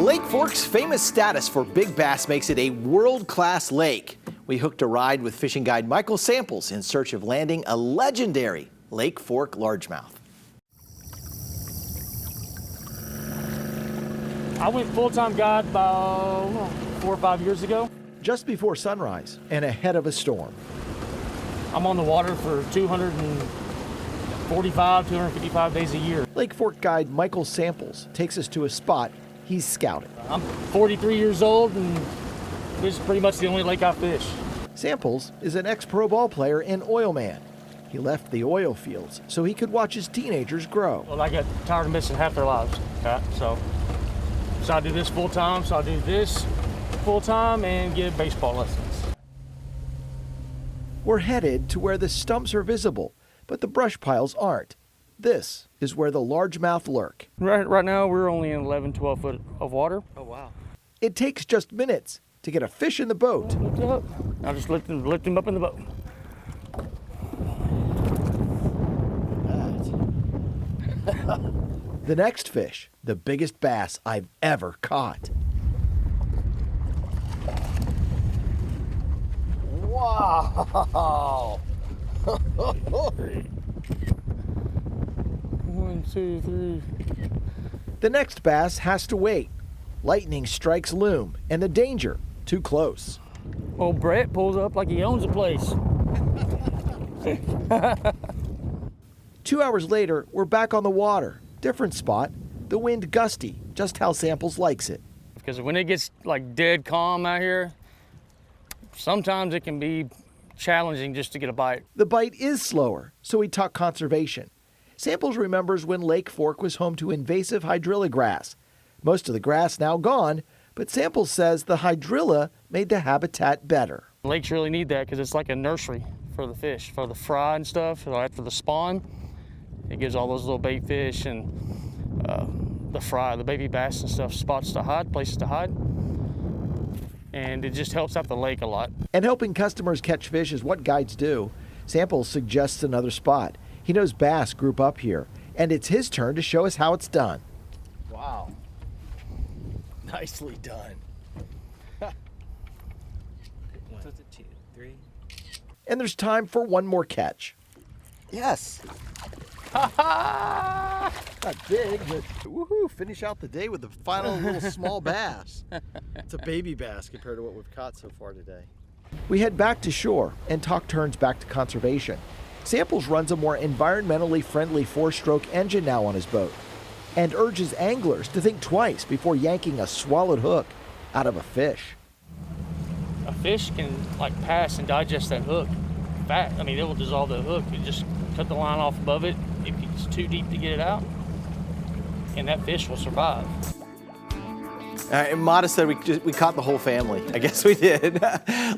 Lake Fork's famous status for big bass makes it a world-class lake. We hooked a ride with fishing guide Michael Samples in search of landing a legendary Lake Fork largemouth. I went full-time guide about 4 or 5 years ago. Just before sunrise and ahead of a storm. I'm on the water for 245, 255 days a year. Lake Fork guide Michael Samples takes us to a spot he's scouted. I'm 43 years old and this is pretty much the only lake I fish. Samples is an ex-pro ball player and oil man. He left the oil fields so he could watch his teenagers grow. Well, I got tired of missing half their lives, Pat, so I do this full-time, so I do this full-time and give baseball lessons. We're headed to where the stumps are visible, but the brush piles aren't. This is where the largemouth lurk. Right now, we're only in 11, 12 foot of water. Oh, wow. It takes just minutes to get a fish in the boat. Lift it up. I'll just lift him up in the boat. The next fish, the biggest bass I've ever caught. Wow! 1, 2, 3. The next bass has to wait. Lightning strikes loom, and the danger too close. Old Brett pulls up like he owns the place. 2 hours later, we're back on the water. Different spot. The wind gusty, just how Samples likes it. Because when it gets like dead calm out here, sometimes it can be challenging just to get a bite. The bite is slower, so we talk conservation. Samples remembers when Lake Fork was home to invasive hydrilla grass. Most of the grass now gone, but Samples says the hydrilla made the habitat better. Lakes really need that because it's like a nursery for the fish, for the fry and stuff. So after the spawn, it gives all those little bait fish and the fry, the baby bass and stuff, spots to hide, places to hide. And it just helps out the lake a lot. And helping customers catch fish is what guides do. Samples suggests another spot. He knows bass group up here, and it's his turn to show us how it's done. Wow. Nicely done. 1, 2, 3. And there's time for one more catch. Yes. Not big, but woohoo, finish out the day with the final little small bass. It's a baby bass compared to what we've caught so far today. We head back to shore and talk turns back to conservation. Samples runs a more environmentally friendly 4-stroke engine now on his boat and urges anglers to think twice before yanking a swallowed hook out of a fish. A fish can like pass and digest that hook. Fat, I mean, it will dissolve the hook. You just cut the line off above it if it's too deep to get it out, and that fish will survive. Modest said we caught the whole family. I guess we did.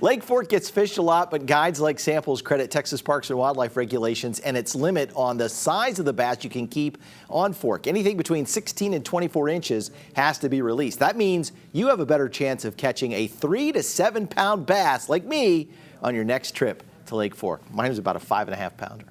Lake Fork gets fished a lot, but guides like Samples credit Texas Parks and Wildlife regulations and its limit on the size of the bass you can keep on Fork. Anything between 16 and 24 inches has to be released. That means you have a better chance of catching a 3 to 7 pound bass like me on your next trip to Lake Fork. Mine was about a 5.5 pounder.